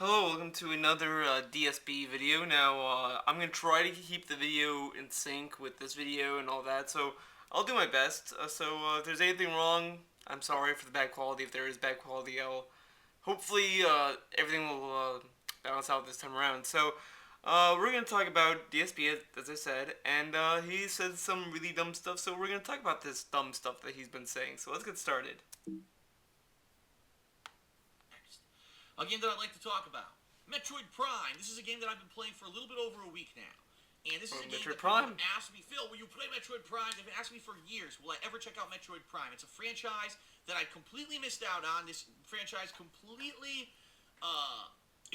Hello, welcome to another DSP video. Now, I'm going to try to keep the video in sync with this video and all that, so I'll do my best. If there's anything wrong, I'm sorry for the bad quality. If there is bad quality, hopefully everything will balance out this time around. We're going to talk about DSP, as I said, and he said some really dumb stuff, so we're going to talk about this dumb stuff that he's been saying. So let's get started. A game that I'd like to talk about. Metroid Prime. This is a game that I've been playing for a little bit over a week now. And this is a game Metroid that Prime? people have asked me, Phil, will you play Metroid Prime? They've been asking me for years, will I ever check out Metroid Prime? It's a franchise that I completely missed out on. This franchise completely,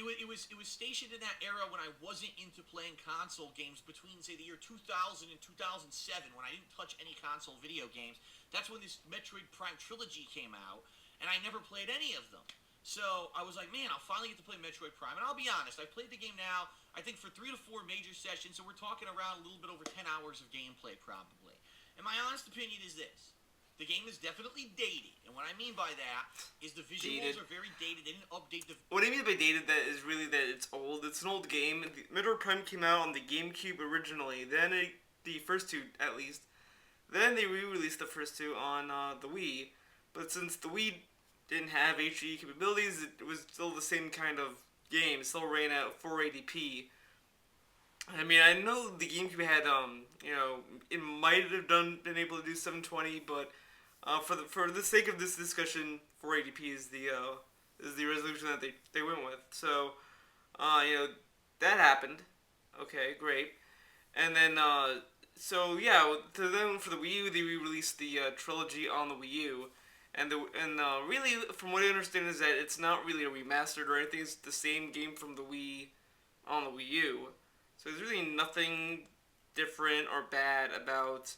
it was stationed in that era when I wasn't into playing console games between, say, the year 2000 and 2007, when I didn't touch any console video games. That's when this Metroid Prime trilogy came out, and I never played any of them. So I was like, man, I'll finally get to play Metroid Prime. And I'll be honest, I've played the game now, I think for 3 to 4 major sessions, so we're talking around a little bit over 10 hours of gameplay probably. And my honest opinion is this. The game is definitely dated. And what I mean by that is the visuals are very dated. They didn't update the... What I mean by dated that is really that it's old. It's an old game. Metroid Prime came out on the GameCube originally. Then the first two, at least. Then they re-released the first two on the Wii. But since the Wii didn't have HD capabilities, it was still the same kind of game. It still ran at 480p. I mean, I know the GameCube had, it might have been able to do 720, but for the sake of this discussion, 480p is the resolution that they went with. So, that happened. Okay, great. And then, then for the Wii U, they re-released the trilogy on the Wii U. And really, from what I understand, is that it's not really a remastered or anything. It's the same game from the Wii on the Wii U. So there's really nothing different or bad about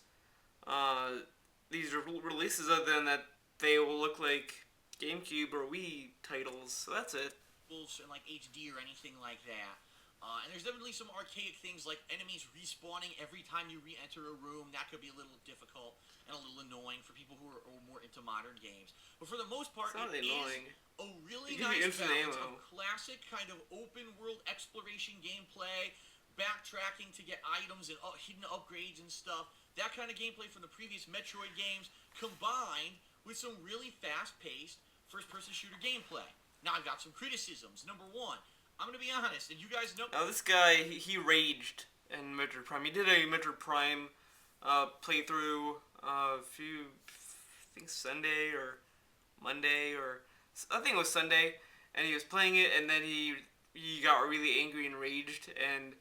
these releases other than that they will look like GameCube or Wii titles. So that's it. And like HD or anything like that. And there's definitely some archaic things like enemies respawning every time you re-enter a room. That could be a little difficult and a little annoying for people who are more into modern games. But for the most part, it's not it annoying. Is a really nice balance of classic kind of open world exploration gameplay, backtracking to get items and hidden upgrades and stuff. That kind of gameplay from the previous Metroid games combined with some really fast-paced first-person shooter gameplay. Now, I've got some criticisms. Number one, I'm going to be honest, and you guys know... Now, this guy, he raged in Metroid Prime. He did a Metroid Prime playthrough I think Sunday or Monday, or I think it was Sunday, and he was playing it, and then he got really angry and raged, and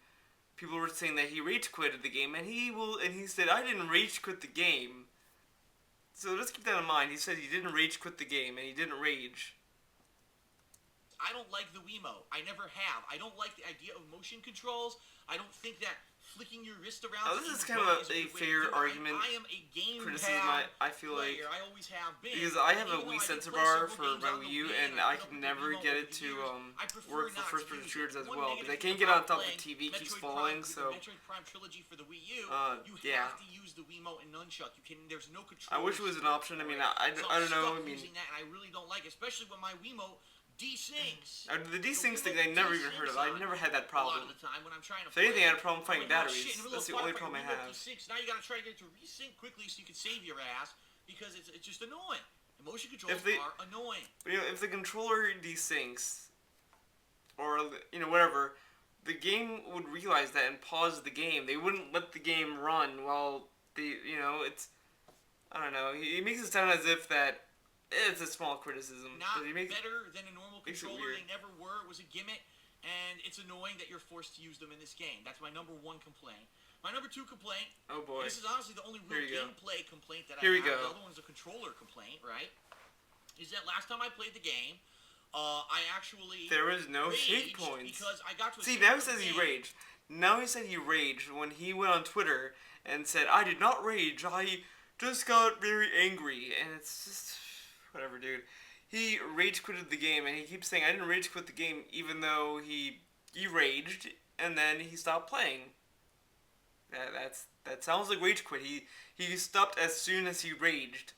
people were saying that he rage quitted the game, and he said, I didn't rage quit the game. So let's keep that in mind. He said he didn't rage quit the game, and he didn't rage. I don't like the Wiimote. I never have. I don't like the idea of motion controls. I don't think that flicking your wrist around... Now, this is kind of a fair argument. I am a game criticism, I feel like... I always have been. Because I have a Wii sensor bar for my Wii U, and I can never get it to work for first-person shooters as well. Because I can't get on top of the TV, it keeps falling, so... Metroid Prime trilogy for the Wii U, you yeah. have to use the Wiimote and nunchuck. There's no control. I wish it was an option. I mean, I don't know. I mean, using that, and I really don't like it, especially when my Wiimote desyncs. The desyncs thing I never even heard of. I never had that problem. A lot of the time when I'm trying to if anything, I had a problem finding batteries. Shit, that's the only problem I have. Now you gotta try to get it to resync quickly so you can save your ass, because it's just annoying. Motion controls are annoying. But, if the controller desyncs, or whatever, the game would realize that and pause the game. They wouldn't let the game run while it's... I don't know. He makes it sound as if that it's a small criticism. Not better than a normal controller. They never were. It was a gimmick, and it's annoying that you're forced to use them in this game. That's my number one complaint. My number two complaint... Oh, boy. This is honestly the only real gameplay complaint that I have. The other one's a controller complaint, right? Is that last time I played the game, I actually... There was no save points. Because I got to a... See, now he says he raged. Now he said he raged when he went on Twitter and said, I did not rage, I just got very angry. And it's just... Whatever, dude. He rage quitted the game, and he keeps saying, I didn't rage quit the game, even though he raged, and then he stopped playing. That sounds like rage quit. He stopped as soon as he raged.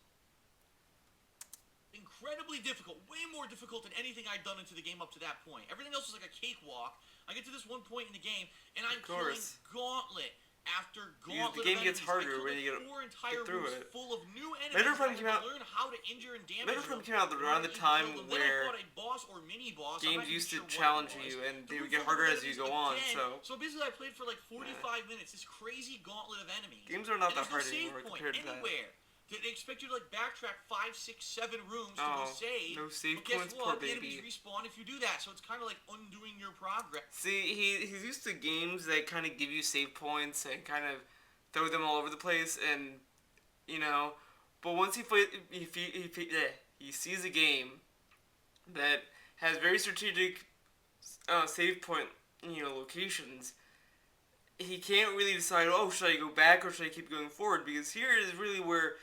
incredibly difficult, way more difficult than anything I'd done into the game up to that point. Everything else was like a cakewalk. I get to this one point in the game, and I'm killing gauntlet after gauntlet. The game gets enemies. harder when you four entire get through rooms it. full of new enemies. Metroid Prime came out. Learn how to injure and damage Metroid Prime them came out around the time where then I fought a boss or mini boss. games used to challenge you, and they would get harder as you go on. So basically, I played for like 45 minutes. This crazy gauntlet of enemies. Games are not that hard no anymore compared to that. They expect you to like backtrack 5, 6, 7 rooms to go save. No save but guess points, what? poor The baby. enemies respawn if you do that, so it's kind of like undoing your progress. See, he's used to games that kind of give you save points and kind of throw them all over the place, and you know. But once he sees a game that has very strategic save point locations, he can't really decide, oh, should I go back or should I keep going forward? Because here is really where,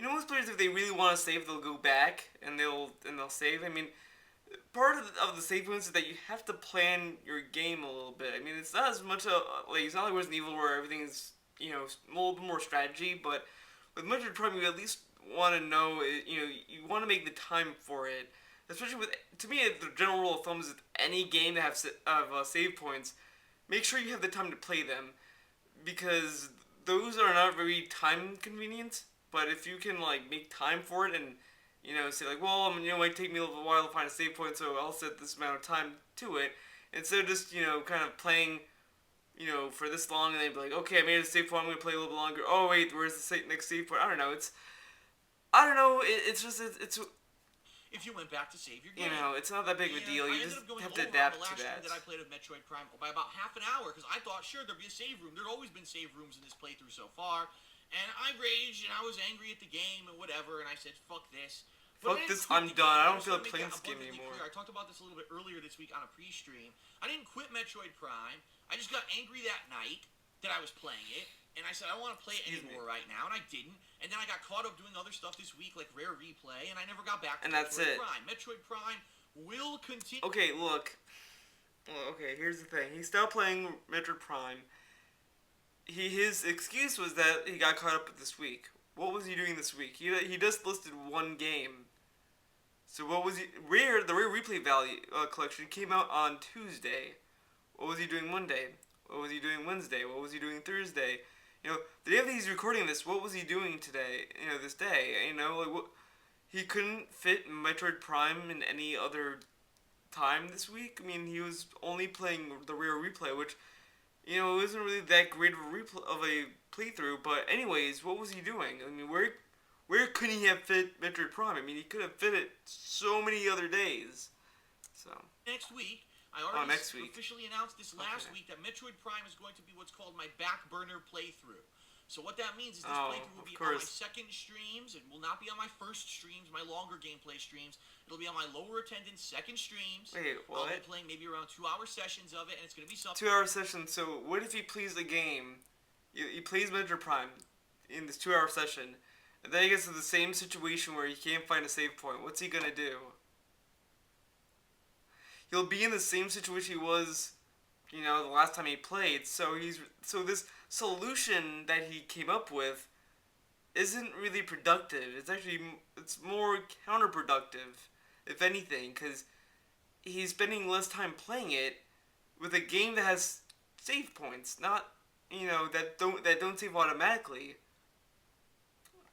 most players, if they really want to save, they'll go back and they'll save. I mean, part of the save points is that you have to plan your game a little bit. I mean, it's not as much it's not like Resident Evil where everything's a little bit more strategy, but with Metroid Prime, you at least want to know, you want to make the time for it. Especially to me, the general rule of thumb is that any game that have save points, make sure you have the time to play them, because those are not very time convenient. But if you can make time for it and say well, it might take me a little while to find a save point, so I'll set this amount of time to it, instead of just kind of playing for this long and then be like, okay, I made a save point, I'm gonna play a little bit longer. Oh wait, where's the next save point? I don't know. It's just. If you went back to save your game. It's not that big of a deal. You just have to adapt to that. That I played of Metroid Prime by about half an hour, because I thought, sure, there'd be a save room. There'd always been save rooms in this playthrough so far. And I raged, and I was angry at the game and whatever, and I said, fuck this. Fuck this, I'm done. I don't feel like playing this game anymore. I talked about this a little bit earlier this week on a pre-stream. I didn't quit Metroid Prime. I just got angry that night that I was playing it. And I said, I don't want to play it anymore right now, and I didn't. And then I got caught up doing other stuff this week, like Rare Replay, and I never got back to Metroid Prime. Metroid Prime will continue. Okay, look. Well, okay, here's the thing. He stopped playing Metroid Prime. His excuse was that he got caught up this week. What was he doing this week? He just listed one game. So what was he... The Rare Replay collection came out on Tuesday. What was he doing Monday? What was he doing Wednesday? What was he doing Thursday? The day that he's recording this, what was he doing today? This day. He couldn't fit Metroid Prime in any other time this week. I mean, he was only playing the Rare Replay, which, it wasn't really that great of a playthrough. But anyways, what was he doing? I mean, where couldn't he have fit Metroid Prime? I mean, he could have fit it so many other days. So next week. I already officially announced this last week that Metroid Prime is going to be what's called my back burner playthrough. So what that means is this playthrough will be on my second streams. It will not be on my first streams, my longer gameplay streams. It'll be on my lower attendance second streams. Wait, what? I'll be playing maybe around 2-hour sessions of it, and it's going to be something. 2-hour sessions. So what if he plays the game? He plays Metroid Prime in this 2-hour session, and then he gets to the same situation where he can't find a save point. What's he gonna do? He'll be in the same situation he was, the last time he played. So this solution that he came up with isn't really productive. It's more counterproductive, if anything, because he's spending less time playing it with a game that has save points, not that don't save automatically.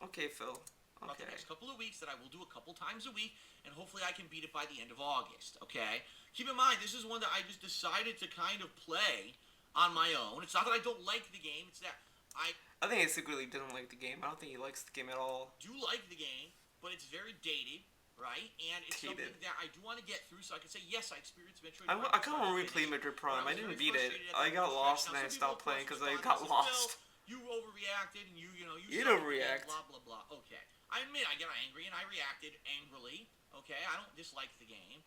Okay, Phil. About the next couple of weeks that I will do a couple times a week, and hopefully I can beat it by the end of August, okay? Keep in mind, this is one that I just decided to kind of play on my own. It's not that I don't like the game, it's that I think he secretly didn't like the game. I don't think he likes the game at all. Do like the game, but it's very dated, right? And it's something that I do want to get through, so I can say, yes, I experienced Metroid Prime. I kind of want to replay Metroid Prime. I didn't beat it. I got lost and I stopped playing because I got lost. You overreacted, and you overreact. Blah, blah, blah. Okay. I admit I got angry, and I reacted angrily. Okay, I don't dislike the game.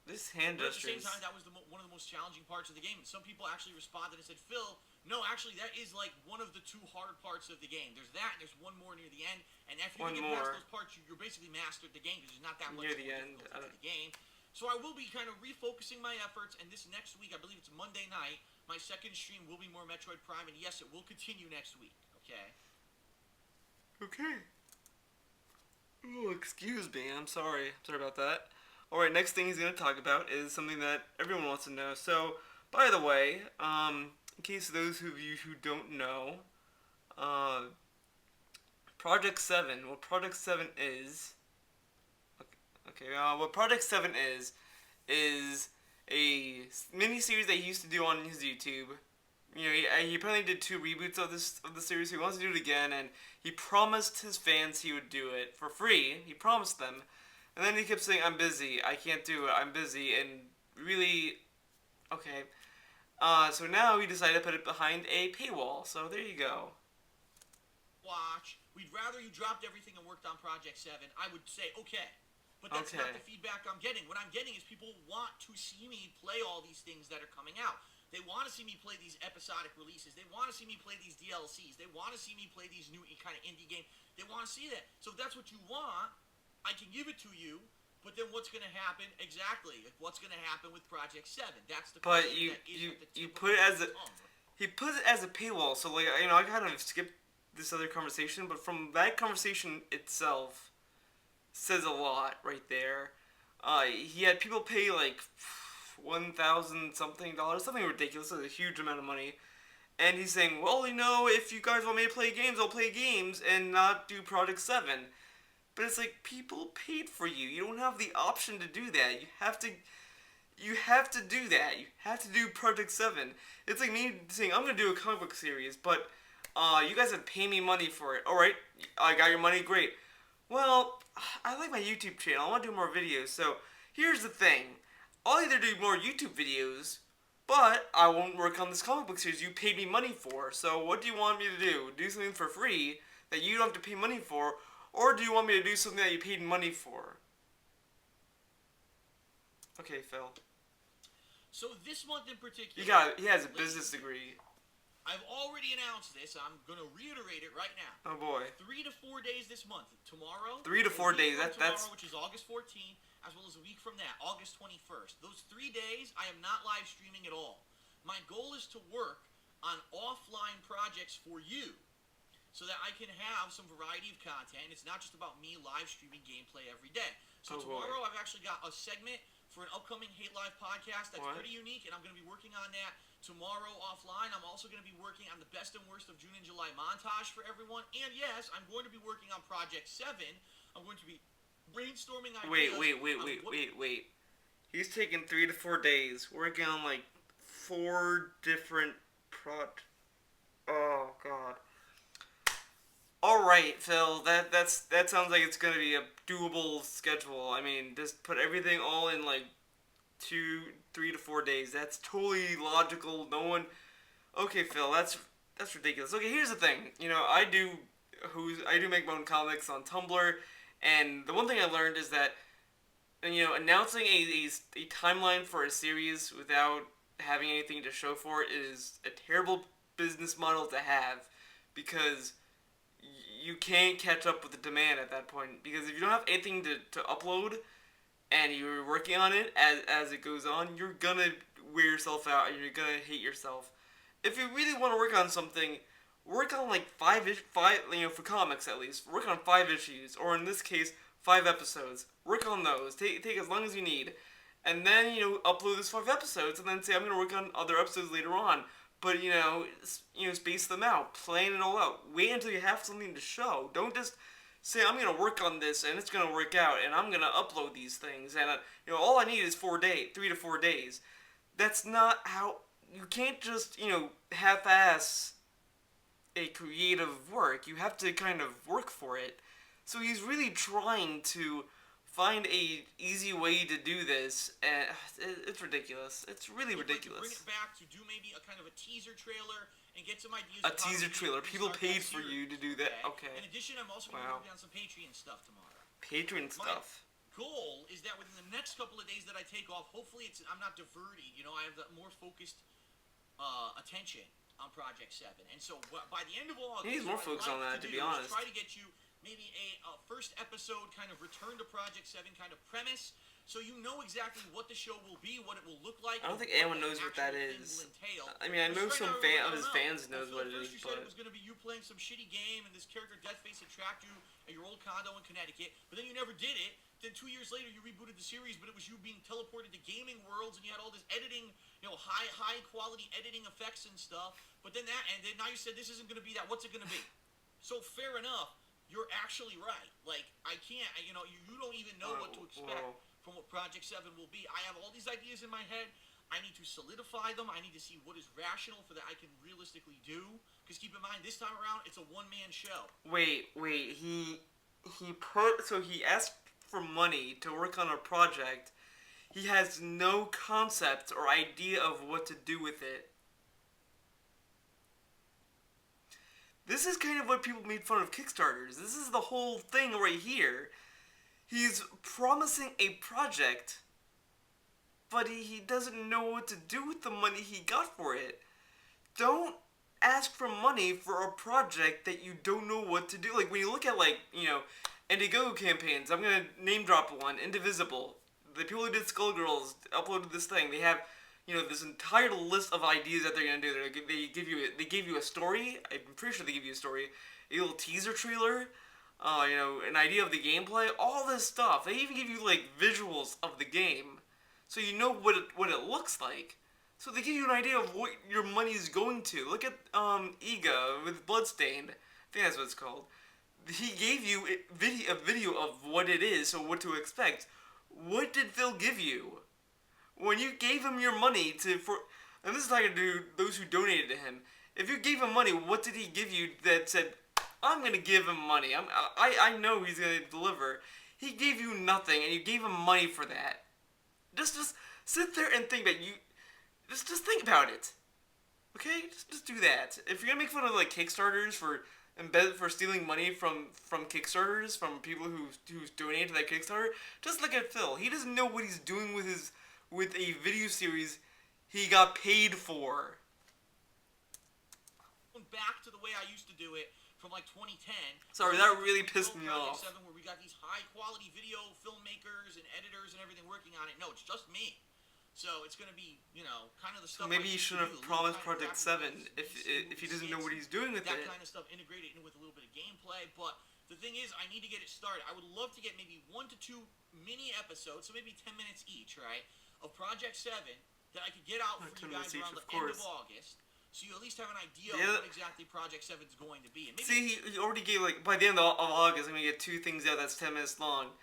This hand but at the gestures. same time, that was one of the most challenging parts of the game. And some people actually responded and said, Phil, no, actually, that is like one of the 2 hard parts of the game. There's that, and there's one more near the end. And after you get past those parts, you're basically mastered the game because there's not that much near the end of the game. So I will be kind of refocusing my efforts, and this next week, I believe it's Monday night, my second stream will be more Metroid Prime, and yes, it will continue next week. Okay. Okay. Oh, excuse me. I'm sorry. Sorry about that. All right. Next thing he's gonna talk about is something that everyone wants to know. So, by the way, in case those of you who don't know, uh, Project Seven. What Project Seven is? Okay. What Project Seven is a mini series that he used to do on his YouTube. You know, he apparently did 2 reboots of the series. He wants to do it again, and he promised his fans he would do it for free. He promised them, and then he kept saying, "I'm busy. I can't do it. I'm busy." And really, okay. So now he decided to put it behind a paywall. So there you go. Watch. We'd rather you dropped everything and worked on Project 7. I would say, okay. But that's not the feedback I'm getting. What I'm getting is people want to see me play all these things that are coming out. They want to see me play these episodic releases. They want to see me play these DLCs. They want to see me play these new kind of indie games. They want to see that. So if that's what you want, I can give it to you. But then what's going to happen exactly? Like what's going to happen with Project 7? That's the question. But you put it as he put it as a paywall. So like I kind of skipped this other conversation, but from that conversation itself says a lot right there. He had people pay like $1,000 something, something ridiculous. It's a huge amount of money. And he's saying, well, if you guys want me to play games, I'll play games and not do Project 7. But it's like, people paid for you. You don't have the option to do that. You have to do that. You have to do Project 7. It's like me saying, I'm going to do a comic book series, but you guys have to pay me money for it. Alright, I got your money, great. Well, I like my YouTube channel. I want to do more videos. So, here's the thing. I'll either do more YouTube videos, but I won't work on this comic book series you paid me money for. So what do you want me to do? Do something for free that you don't have to pay money for? Or do you want me to do something that you paid money for? Okay, Phil. So this month in particular... He has a business degree. I've already announced this. I'm going to reiterate it right now. Oh, boy. 3 to 4 days this month. Tomorrow... 3 to 4 days. That's... which is August 14th, as well as a week from that, August 21st. Those 3 days, I am not live streaming at all. My goal is to work on offline projects for you so that I can have some variety of content. It's not just about me live streaming gameplay every day. So tomorrow, I've actually got a segment for an upcoming Hate Live podcast that's pretty unique, and I'm going to be working on that tomorrow offline. I'm also going to be working on the best and worst of June and July montage for everyone. And yes, I'm going to be working on Project 7. I'm going to be brainstorming ideas. Wait. He's taking 3 to 4 days working on like 4 different Oh, God. Alright, Phil, that sounds like it's gonna be a doable schedule. I mean, just put everything all in like 3 to 4 days. That's totally logical. No one... Okay, Phil, that's ridiculous. Okay, here's the thing. I do make my own comics on Tumblr, and the one thing I learned is that, announcing a timeline for a series without having anything to show for it is a terrible business model to have, because you can't catch up with the demand at that point. Because if you don't have anything to upload, and you're working on it as it goes on, you're gonna wear yourself out, and you're gonna hate yourself. If you really want to work on something, work on like five, for comics at least, work on 5 issues, or in this case, 5 episodes. Work on those. Take as long as you need. And then, upload those 5 episodes, and then say, I'm gonna work on other episodes later on. But, space them out. Plan it all out. Wait until you have something to show. Don't just say, I'm going to work on this, and it's going to work out, and I'm going to upload these things, and, all I need is 3 to 4 days. That's not how... You can't just, half-ass a creative work. You have to kind of work for it. So he's really trying to find a easy way to do this, and it's ridiculous. It's really ridiculous. Bring it back to do maybe a kind of a teaser trailer and get some ideas. A teaser trailer. People paid for you to do that. Okay. In addition, I'm also going to be working on some Patreon stuff tomorrow. Patreon stuff. My goal is that within the next couple of days that I take off, hopefully I'm not diverting. I have the more focused attention on Project 7, and so by the end of August, he needs more focus on that. To be honest, try to get you maybe a first episode kind of return to Project 7 kind of premise. So you know exactly what the show will be, what it will look like. I don't think what anyone the knows what that actual thing is. will entail. I mean, I know Because some right now, of his everyone, fans well, knows Phil, what it first is, you said it but was going to be you playing some shitty game and this character Deathface had trapped you at your old condo in Connecticut, but then you never did it. Then 2 years later, you rebooted the series, but it was you being teleported to gaming worlds, and you had all this editing, high quality editing effects and stuff. But then now you said this isn't going to be that. What's it going to be? So fair enough. You're actually right. Like I can't, you don't even know what to expect from what Project 7 will be. I have all these ideas in my head. I need to solidify them. I need to see what is rational for that I can realistically do. Because keep in mind, this time around, it's a one-man show. Wait. He asked for money to work on a project. He has no concept or idea of what to do with it. This is kind of what people made fun of Kickstarters. This is the whole thing right here. He's promising a project, but he doesn't know what to do with the money he got for it. Don't ask for money for a project that you don't know what to do. Like, when you look at, Indiegogo campaigns, I'm going to name drop one, Indivisible. The people who did Skullgirls uploaded this thing. They have, this entire list of ideas that they're going to do. They give you a story. I'm pretty sure they give you a story. A little teaser trailer. An idea of the gameplay. All this stuff. They even give you, visuals of the game. So you know what it looks like. So they give you an idea of what your money is going to. Look at Iga with Bloodstained. I think that's what it's called. He gave you a video of what it is, so what to expect. What did Phil give you? When you gave him your money and this is talking to those who donated to him. If you gave him money, what did he give you that said, I'm gonna give him money. I know he's gonna deliver. He gave you nothing, and you gave him money for that. Just sit there and think that you. Just think about it. Okay, just do that. If you're gonna make fun of Kickstarters for stealing money from Kickstarters, from people who's donated to that Kickstarter, just look at Phil. He doesn't know what he's doing with a video series he got paid for. Back to the way I used to do it from 2010. Sorry, that really pissed me off. 7, where we got these high quality video filmmakers and editors and everything working on it. No, it's just me. So it's going to be, kind of the stuff. So maybe you shouldn't have promised Project 7 if he doesn't know what he's doing with it. That kind of stuff integrated in with a little bit of gameplay. But the thing is, I need to get it started. I would love to get maybe 1 to 2 mini episodes, so maybe 10 minutes each, right, of Project 7 that I could get out for you guys around the end of August. So you at least have an idea of what exactly Project 7 is going to be. And maybe he already gave, by the end of August, I'm going to get 2 things out that's 10 minutes long.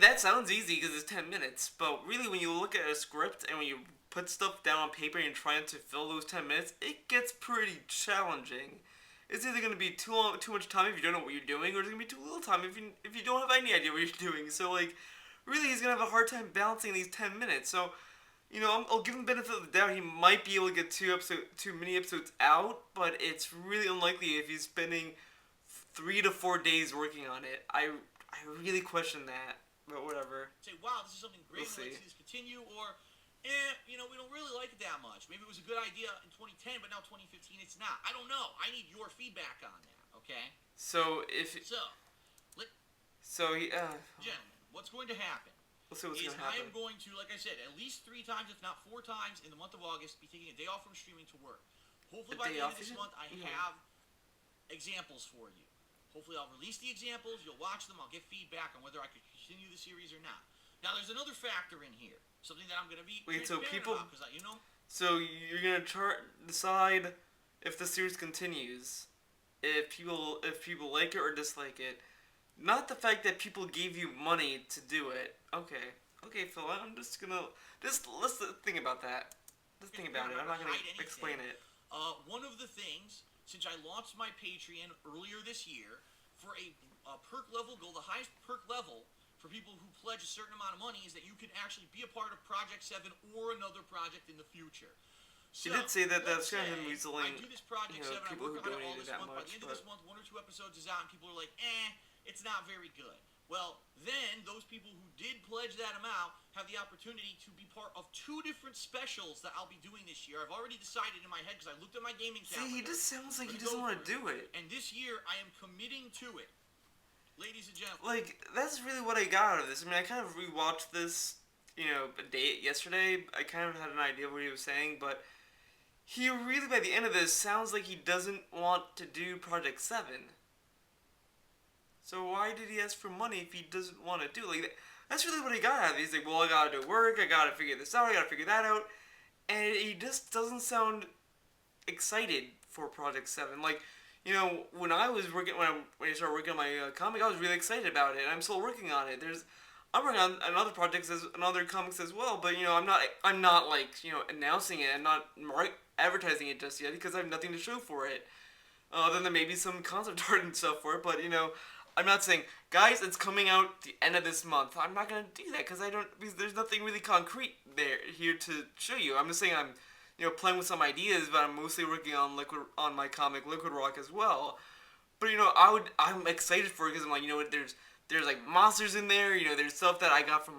That sounds easy because it's 10 minutes, but really when you look at a script and when you put stuff down on paper and you're trying to fill those 10 minutes, it gets pretty challenging. It's either going to be too much time if you don't know what you're doing, or it's going to be too little time if you don't have any idea what you're doing. So, really he's going to have a hard time balancing these 10 minutes. So, I'll give him the benefit of the doubt. He might be able to get 2 mini episodes out, but it's really unlikely if he's spending 3 to 4 days working on it. I really question that. But whatever. Say, wow, this is something great. We'll We'd like to see this continue, or, we don't really like it that much. Maybe it was a good idea in 2010, but now 2015, it's not. I don't know. I need your feedback on that. Okay. Gentlemen, what's going to happen? We'll see what's going to happen. I am going to, like I said, at least 3 times, if not 4 times, in the month of August, be taking a day off from streaming to work. Hopefully by the end of this month, I have examples for you. Hopefully I'll release the examples, you'll watch them, I'll get feedback on whether I could continue the series or not. Now there's another factor in here, something that I'm going to be about, because So you're going to decide if the series continues, if people like it or dislike it. Not the fact that people gave you money to do it. Okay, Phil, I'm just going to, let's think about that. Let's think about it, I'm not going to explain it. One of the things, since I launched my Patreon earlier this year, for a perk level goal, the highest perk level for people who pledge a certain amount of money is that you can actually be a part of Project 7 or another project in the future. So, you did say that that's kind of I weaseling do this Project 7, I work on it all this month. By the end of this month, 1 or 2 episodes is out, and people are like, it's not very good. Well, then those people who did pledge that amount have the opportunity to be part of 2 different specials that I'll be doing this year. I've already decided in my head because I looked at my gaming calendar. See, he just sounds like he doesn't want to do it. And this year, I am committing to it. ladies and gentlemen. Like, that's really what I got out of this. I mean, I kind of rewatched this, yesterday. I kind of had an idea of what he was saying, but he really, by the end of this, sounds like he doesn't want to do Project 7. So why did he ask for money if he doesn't want to do it? Like, that's really what he got out of it. He's like, well, I gotta do work, I gotta figure this out, I gotta figure that out. And he just doesn't sound excited for Project 7. Like, when I was working, when I started working on my comic, I was really excited about it. And I'm still working on it. I'm working on other projects and other comics as well. But I'm not like announcing it. I'm not advertising it just yet because I have nothing to show for it. Other than maybe some concept art and stuff for it. But I'm not saying, guys, it's coming out the end of this month. I'm not gonna do that because there's nothing really concrete here to show you. I'm just saying I'm playing with some ideas, but I'm mostly working on my comic Liquid Rock as well. But I'm excited for it because I'm like, there's like monsters in there. There's stuff that I got from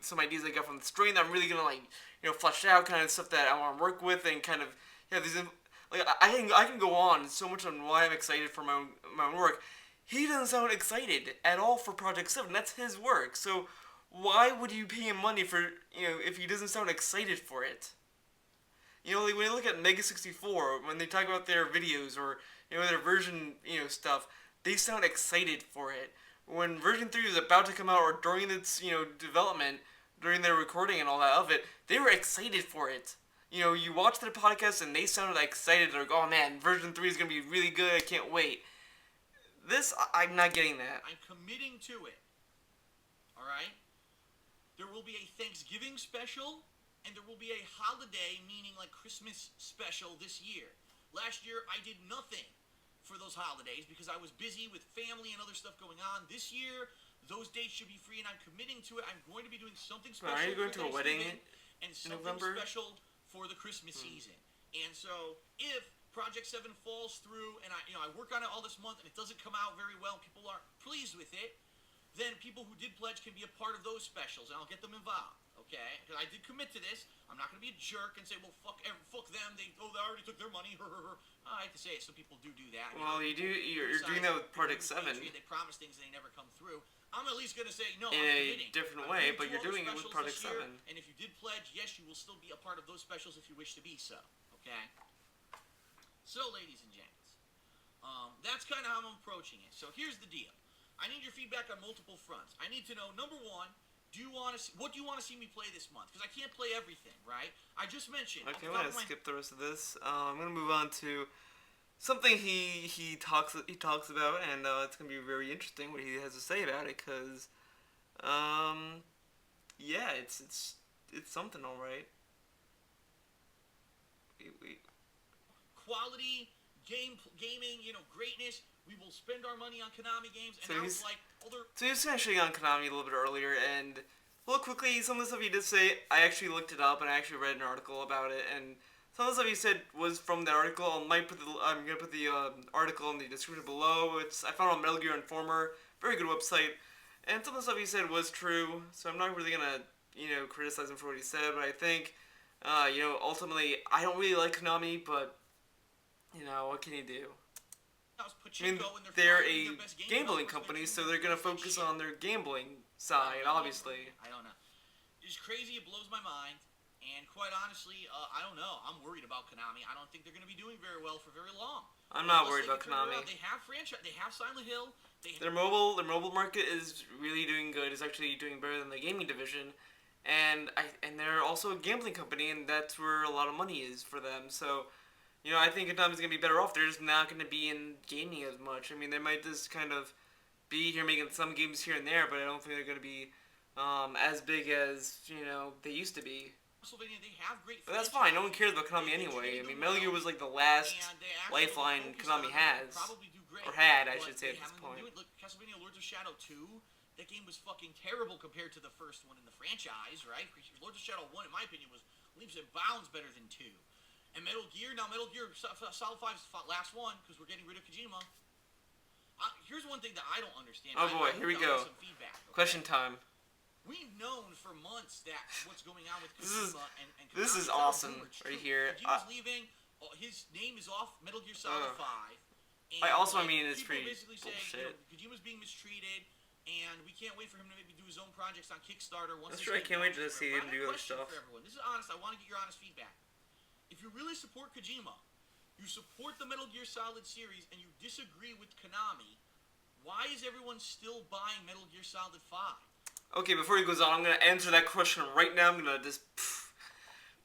some ideas I got from the story that I'm really gonna flesh out, kind of stuff that I want to work with and kind of these like I can go on so much on why I'm excited for my own work. He doesn't sound excited at all for Project 7. That's his work. So why would you pay him money for if he doesn't sound excited for it? Like when you look at Mega 64, when they talk about their videos or their version stuff, they sound excited for it. When version 3 was about to come out or during its development, during their recording and all that of it, they were excited for it. You watch their podcast and they sounded excited. They're like, oh man, version 3 is gonna be really good. I can't wait. This, I'm not getting that. I'm committing to it. All right. There will be a Thanksgiving special. And there will be a holiday, meaning like Christmas special this year. Last year, I did nothing for those holidays because I was busy with family and other stuff going on. This year, those dates should be free, and I'm committing to it. I'm going to be doing something special. Are you going to a wedding and something November? Special for the Christmas season. And so, if Project 7 falls through, and I work on it all this month, and it doesn't come out very well, and people aren't pleased with it, then people who did pledge can be a part of those specials, and I'll get them involved. Okay, because I did commit to this. I'm not going to be a jerk and say, well, fuck them. They already took their money. I hate to say it, some people do that. Well, you're doing that with Project 7. They promise things and they never come through. I'm at least going to say, no, in I'm a committing. different way, but you're doing it with Project 7. And if you did pledge, yes, you will still be a part of those specials if you wish to be so. Okay? So, ladies and gents, that's kind of how I'm approaching it. So here's the deal. I need your feedback on multiple fronts. I need to know, number one, what do you want to see me play this month? Because I can't play everything, right? I just mentioned. Okay, I'm gonna skip the rest of this. I'm gonna move on to something he talks about, and it's gonna be very interesting what he has to say about it. Cause, yeah, it's something, all right. Quality gaming, greatness. We will spend our money on Konami games, and I was like, So he was actually on Konami a little bit earlier, and real quickly, some of the stuff he did say, I actually looked it up, and I actually read an article about it, and some of the stuff he said was from the article. I'm gonna put the article in the description below. I found it on Metal Gear Informer, very good website, and some of the stuff he said was true, so I'm not really gonna, criticize him for what he said, but I think, ultimately, I don't really like Konami, but, what can you do? I mean, they're a gambling company, so they're going to focus on their gambling side, obviously. I don't know. It's crazy. It blows my mind. And quite honestly, I don't know. I'm worried about Konami. I don't think they're going to be doing very well for very long. I'm not worried about Konami. They have franchise. They have Silent Hill. Their mobile market is really doing good. It's actually doing better than the gaming division. And they're also a gambling company, and that's where a lot of money is for them. So, I think Konami's going to be better off. They're just not going to be in gaming as much. I mean, they might just kind of be here making some games here and there, but I don't think they're going to be as big as, they used to be. They have great. But that's fine. No one cares about Konami anyway. I mean, Metal Gear was like the last lifeline Konami has. Or had, I should say, at this point. Look, Castlevania Lords of Shadow 2, that game was fucking terrible compared to the first one in the franchise, right? Lords of Shadow 1, in my opinion, was leaps and bounds better than 2. And Metal Gear Solid 5 is the last one because we're getting rid of Kojima. Here's one thing that I don't understand. Oh boy, here we go. Feedback, okay? Question time. We've known for months that what's going on with Kojima and Konami. This is awesome right here. Kojima's leaving. His name is off Metal Gear Solid 5. And it's people pretty basically saying, bullshit. Kojima's being mistreated, and we can't wait for him to maybe do his own projects on Kickstarter once That's this true. I game can't wait to launches. see But him I do have a other question stuff. for everyone. This is honest. I want to get your honest feedback. If you really support Kojima, you support the Metal Gear Solid series, and you disagree with Konami, why is everyone still buying Metal Gear Solid 5? Okay, before he goes on, I'm gonna answer that question right now. I'm gonna just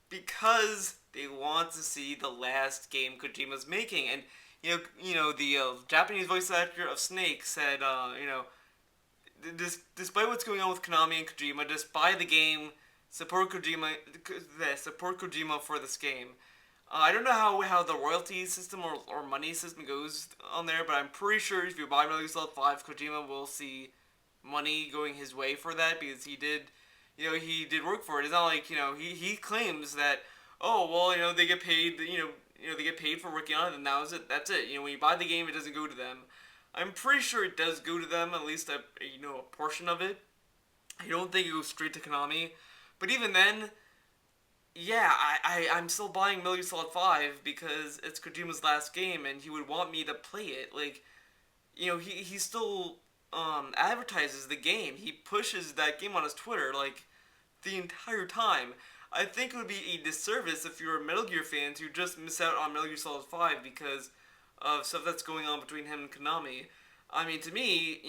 because they want to see the last game Kojima's making, and the Japanese voice actor of Snake said, despite what's going on with Konami and Kojima, just buy the game, support Kojima for this game. I don't know how the royalty system or money system goes on there, but I'm pretty sure if you buy Metal Gear Solid 5, Kojima will see money going his way for that because he did work for it. It's not like, he claims that, oh, well, they get paid, they get paid for working on it, and that's it. When you buy the game, it doesn't go to them. I'm pretty sure it does go to them, at least a portion of it. I don't think it goes straight to Konami. But even then, yeah, I'm still buying Metal Gear Solid 5 because it's Kojima's last game and he would want me to play it. Like, he still advertises the game. He pushes that game on his Twitter, like, the entire time. I think it would be a disservice if you're a Metal Gear fan to just miss out on Metal Gear Solid 5 because of stuff that's going on between him and Konami. I mean, to me,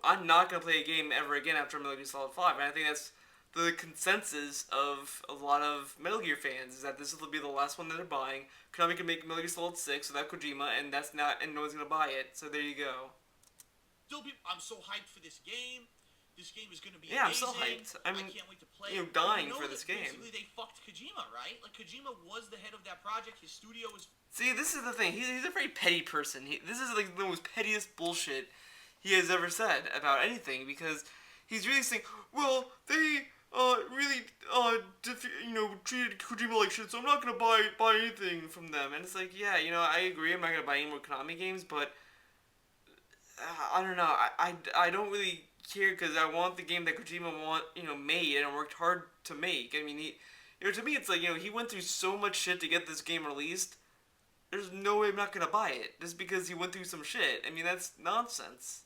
I'm not going to play a game ever again after Metal Gear Solid 5, and I think that's the consensus of a lot of Metal Gear fans, is that this will be the last one that they're buying. Konami can make Metal Gear Solid 6 without Kojima, and no one's going to buy it, so there you go. Still, I'm so hyped for this game. This game is going to be amazing. I'm so hyped. I can't wait to play it. Dying for this game. Basically, they fucked Kojima, right? Like, Kojima was the head of that project. His studio was... See, this is the thing. He's a very petty person. This is, like, the most pettiest bullshit he has ever said about anything, because he's really saying, well, they really treated Kojima like shit, so I'm not gonna buy anything from them. And it's like, yeah, I agree, I'm not gonna buy any more Konami games, but I don't know, I don't really care, because I want the game that Kojima made and worked hard to make. I mean, to me, it's like, he went through so much shit to get this game released. There's no way I'm not gonna buy it just because he went through some shit. I mean, that's nonsense.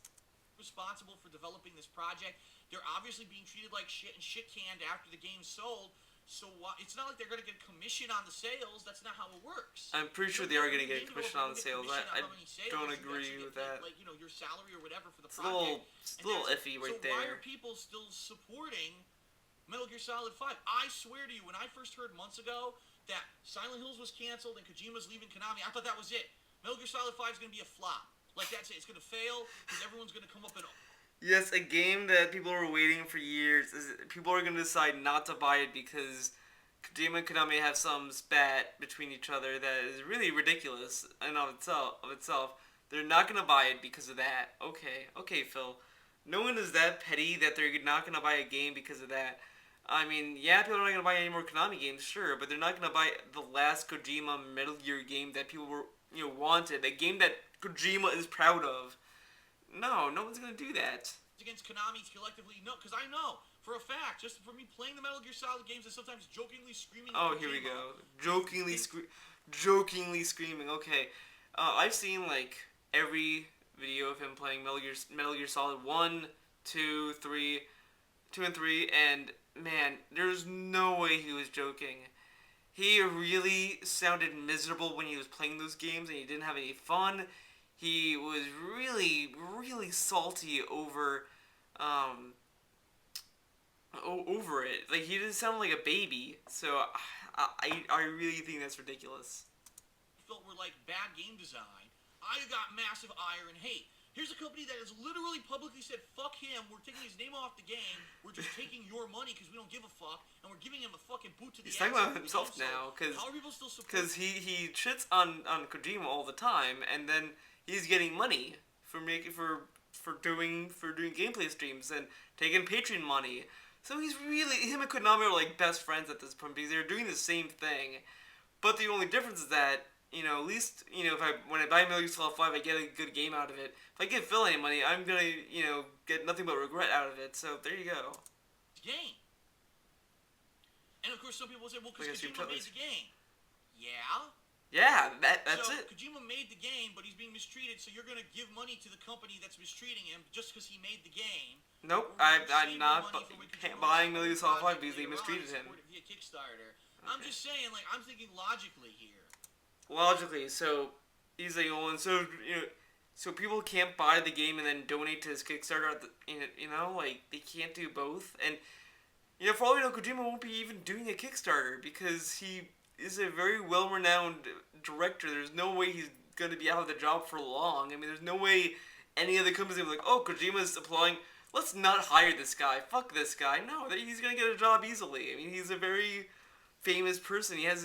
Responsible for developing this project. They're obviously being treated like shit and shit canned after the game's sold. So it's not like they're going to get commission on the sales. That's not how it works. I'm pretty sure they are going to get commission on the sales. I don't agree with that. Like, your salary or whatever for the project. It's a little iffy right there. So why are people still supporting Metal Gear Solid 5? I swear to you, when I first heard months ago that Silent Hills was canceled and Kojima's leaving Konami, I thought that was it. Metal Gear Solid 5 is going to be a flop. Like, that's it. It's going to fail because everyone's going to come up and... Yes, a game that people were waiting for years. People are going to decide not to buy it because Kojima and Konami have some spat between each other that is really ridiculous in of itself. They're not going to buy it because of that. Okay, Phil. No one is that petty that they're not going to buy a game because of that. I mean, yeah, people are not going to buy any more Konami games, sure, but they're not going to buy the last Kojima Metal Gear game that people were, wanted. A game that Kojima is proud of. No one's gonna do that. Against Konami collectively, no, because I know for a fact, just for me playing the Metal Gear Solid games and sometimes jokingly screaming. Oh, here we go. Jokingly screaming. Okay, I've seen like every video of him playing Metal Gear Solid 1, 2, 3, and man, there's no way he was joking. He really sounded miserable when he was playing those games, and he didn't have any fun. He was really, really salty over it. Like, he didn't sound like a baby. So, I really think that's ridiculous. Felt were like bad game design. I got massive ire and hate. Here's a company that has literally publicly said, fuck him, we're taking his name off the game, we're just taking your money because we don't give a fuck, and we're giving him a fucking boot to the ass. He's talking about himself now, because he shits on Kojima all the time, and then he's getting money for doing gameplay streams and taking Patreon money. So him and Konami are like best friends at this point because they're doing the same thing. But the only difference is that, at least, when I buy Metal Gear Solid 5, I get a good game out of it. If I give Phil any money, I'm gonna, get nothing but regret out of it. So there you go. Game. And of course some people will say, well, because Kojima made the game. Yeah? Yeah, that's So it. Kojima made the game, but he's being mistreated. So you're going to give money to the company that's mistreating him just because he made the game. Nope, Or would you I'm save your not money for when Kojima buying makes Metal his Gear own Solid 5 project because they later on and mistreated him. support it via Kickstarter? I'm Okay. just saying, like, I'm thinking logically here. Logically, so he's like, oh, and so so people can't buy the game and then donate to his Kickstarter. Like they can't do both. And for all we know, Kojima won't be even doing a Kickstarter because he is a very well-renowned director. There's no way he's gonna be out of the job for long. I mean, there's no way any other company will be like, oh, Kojima's applying. Let's not hire this guy. Fuck this guy. No, he's gonna get a job easily. I mean, he's a very famous person. He has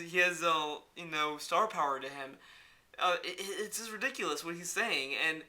star power to him. It's just ridiculous what he's saying, and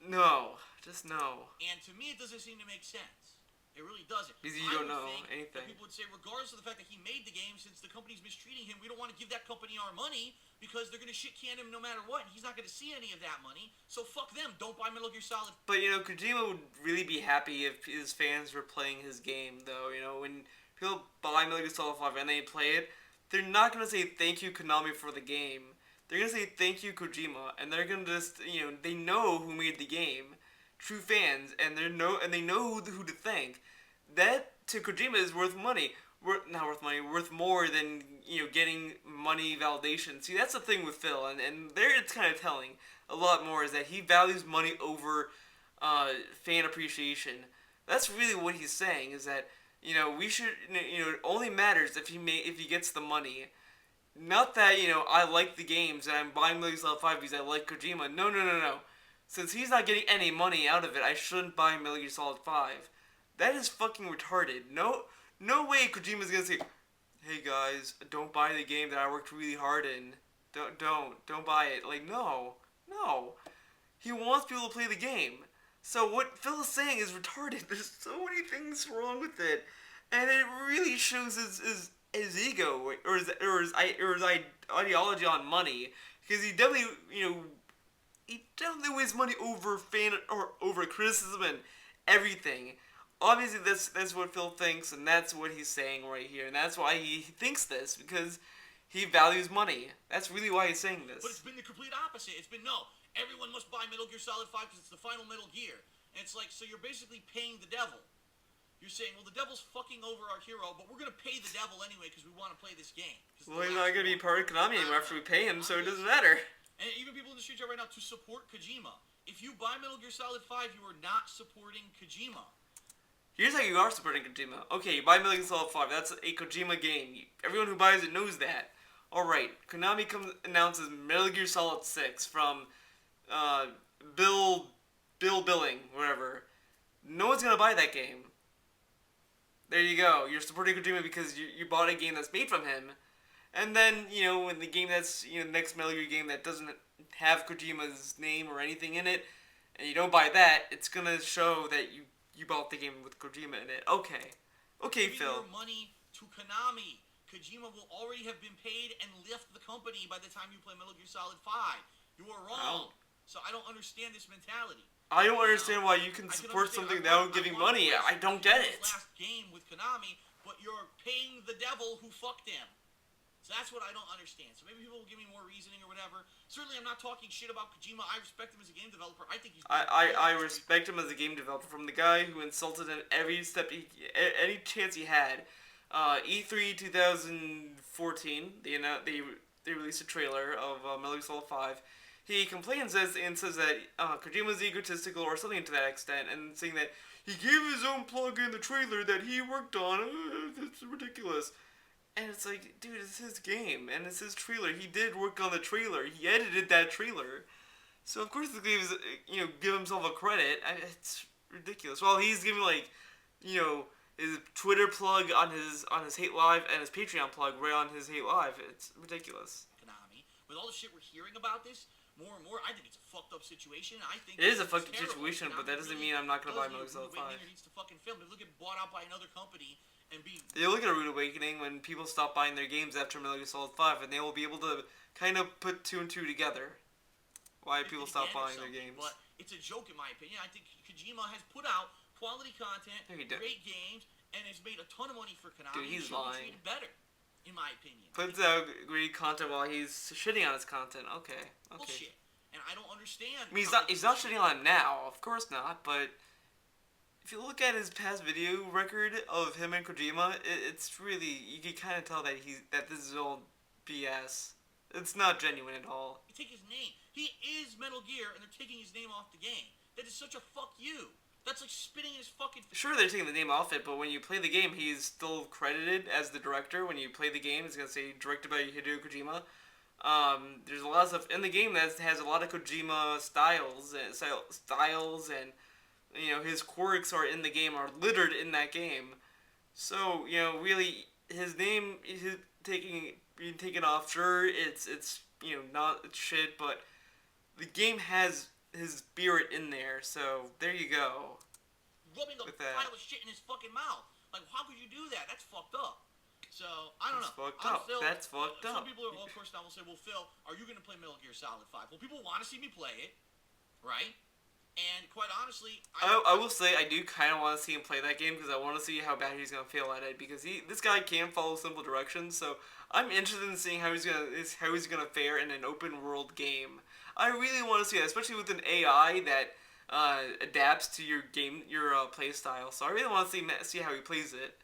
no, just no. And to me, it doesn't seem to make sense. It really doesn't. Because you I don't would know think anything. that people would say, regardless of the fact that he made the game, since the company's mistreating him, we don't want to give that company our money because they're going to shit can him no matter what. And he's not going to see any of that money. So fuck them. Don't buy Metal Gear Solid. But Kojima would really be happy if his fans were playing his game, though. When people buy Metal Gear Solid 5 and they play it, they're not gonna say thank you Konami for the game. They're gonna say thank you Kojima, and they're gonna just they know who made the game, true fans, and they know who to thank. That to Kojima is worth money. Not worth money, worth more than getting money validation. See, that's the thing with Phil, and there it's kind of telling a lot more is that he values money over fan appreciation. That's really what he's saying is that we should it only matters if he gets the money. Not that I like the games and I'm buying Metal Gear Solid 5 because I like Kojima. No, no, no, no. Since he's not getting any money out of it, I shouldn't buy Metal Gear Solid 5. That is fucking retarded. No way Kojima's gonna say, hey guys, don't buy the game that I worked really hard in. Don't buy it. Like, no. He wants people to play the game. So what Phil is saying is retarded. There's so many things wrong with it. And it really shows his ego or his ideology on money. Because he definitely, he definitely weighs money over fan or over criticism and everything. Obviously, that's what Phil thinks, and that's what he's saying right here, and that's why he thinks this because he values money. That's really why he's saying this. But it's been the complete opposite. It's been no, everyone must buy Metal Gear Solid 5 because it's the final Metal Gear, and it's like so you're basically paying the devil. You're saying, well, the devil's fucking over our hero, but we're gonna pay the devil anyway because we want to play this game. Well, he's not gonna be part of Konami anymore after we pay him, so it doesn't matter. And even people in the streets right now to support Kojima. If you buy Metal Gear Solid 5, you are not supporting Kojima. Here's how you are supporting Kojima. Okay, you buy Metal Gear Solid 5. That's a Kojima game. Everyone who buys it knows that. Alright, Konami announces Metal Gear Solid 6 from Bill Billing, whatever. No one's gonna buy that game. There you go. You're supporting Kojima because you bought a game that's made from him. And then, when the game that's, the next Metal Gear game that doesn't have Kojima's name or anything in it, and you don't buy that, it's gonna show that you bought the game with Kojima in it. Okay, Phil. Your money to Konami. Kojima will already have been paid and left the company by the time you play Metal Gear Solid 5. You are wrong. So I don't understand this mentality. I don't understand why you can support something without giving money. I don't get it. Last game with Konami, but you're paying the devil who fucked him. So that's what I don't understand. So maybe people will give me more reasoning or whatever. Certainly, I'm not talking shit about Kojima. I respect him as a game developer. I think he's. I respect him as a game developer from the guy who insulted him every step, any chance he had. E3 2014, they released a trailer of Metal Gear Solid 5. He complains and says that Kojima's egotistical or something to that extent, and saying that he gave his own plug in the trailer that he worked on. That's ridiculous. And it's like, dude, it's his game, and it's his trailer. He did work on the trailer. He edited that trailer. So, of course, the game is, give himself a credit. It's ridiculous. Well, he's giving, his Twitter plug on his hatelive and his Patreon plug right on his hatelive. It's ridiculous. Konami, with all the shit we're hearing about this, more and more, I think it's a fucked up situation. I think it is a fucked up situation, but that doesn't mean I'm not gonna buy Metal Gear Solid 5. Needs to fucking film. If you get bought out by another company and be. You'll look at a rude awakening when people stop buying their games after Metal Gear Solid 5, and they will be able to kind of put two and two together. Why people stop buying their games? But it's a joke in my opinion. I think Kojima has put out quality content, great games, and has made a ton of money for Konami. Dude, he's lying. Better. in my opinion. Puts out great content while he's shitting on his content. Okay. Bullshit. And I don't understand. I mean, he's not shitting on him now, of course not, but if you look at his past video record of him and Kojima, it's really, you can kind of tell that this is all BS. It's not genuine at all. You take his name. He is Metal Gear, and they're taking his name off the game. That is such a fuck you. That's like spitting in his fucking... Sure, they're taking the name off it, but when you play the game, he's still credited as the director. When you play the game, it's going to say directed by Hideo Kojima. There's a lot of stuff in the game that has a lot of Kojima styles, and his quirks are in the game, are littered in that game. So, really, his name is being taken off. Sure, it's not shit, but the game has his spirit in there, so there you go. Rubbing a pile of shit in his fucking mouth. Like, how could you do that? That's fucked up. So, I don't know. That's fucked up. Some people, of course, now will say, well, Phil, are you going to play Metal Gear Solid 5? Well, people want to see me play it, right? And quite honestly, I will say I do kind of want to see him play that game because I want to see how bad he's going to feel at it, because this guy can follow simple directions, so I'm interested in seeing how he's gonna fare in an open world game. I really want to see that, especially with an AI that adapts to your play style. So I really want to see how he plays it.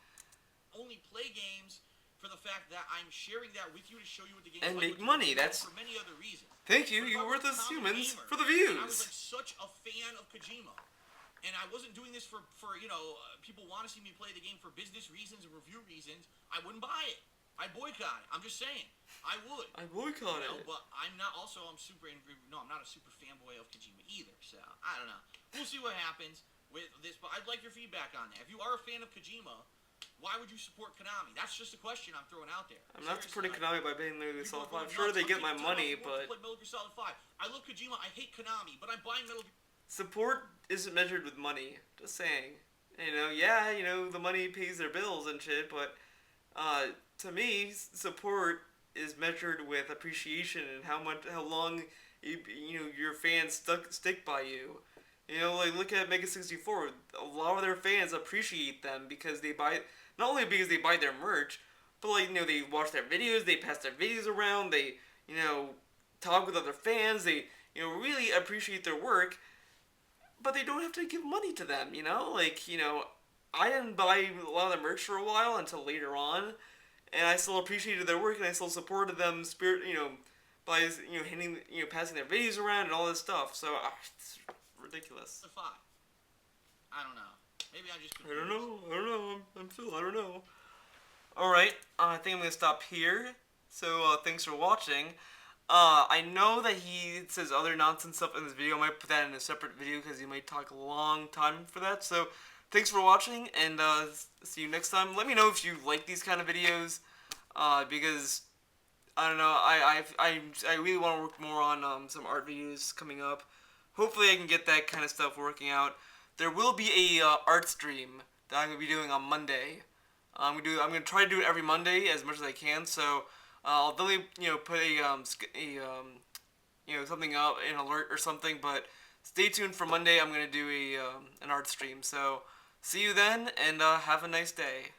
Only play games for the fact that I'm sharing that with you to show you what the game and is like, make money. That's for many other reasons. Thank you. You're worth as humans for the views. views. I was like such a fan of Kojima, and I wasn't doing this for people want to see me play the game for business reasons and review reasons. I wouldn't buy it. I'd boycott it. I'm just saying. I would. I boycott it. But I'm not. Also, I'm not a super fanboy of Kojima either. So I don't know. We'll see what happens with this. But I'd like your feedback on that. If you are a fan of Kojima, why would you support Konami? That's just a question I'm throwing out there. I'm not supporting Konami by playing Metal Gear Solid 5. Sure, they get my money, but... Play Metal Gear Solid 5. I love Kojima. I hate Konami, but I'm buying Metal Gear... Support isn't measured with money. Just saying. The money pays their bills and shit, but to me, support is measured with appreciation and how long your fans stick by you. Like look at Mega 64. A lot of their fans appreciate them because they buy, not only because they buy their merch, but they watch their videos, they pass their videos around, they talk with other fans, they really appreciate their work, but they don't have to give money to them. I didn't buy a lot of their merch for a while until later on, and I still appreciated their work and I still supported them by passing their videos around and all this stuff. So it's ridiculous. I don't know. Maybe I just. I don't know. I'm Phil. I don't know. All right. I think I'm gonna stop here. So thanks for watching. I know that he says other nonsense stuff in this video. I might put that in a separate video because he might talk a long time for that. So thanks for watching, and see you next time. Let me know if you like these kind of videos, because I don't know. I really want to work more on some art videos coming up. Hopefully I can get that kind of stuff working out. There will be a art stream that I'm gonna be doing on Monday. I'm gonna try to do it every Monday as much as I can. So I'll definitely put something out, an alert or something. But stay tuned for Monday. I'm gonna do an art stream. So see you then, and have a nice day.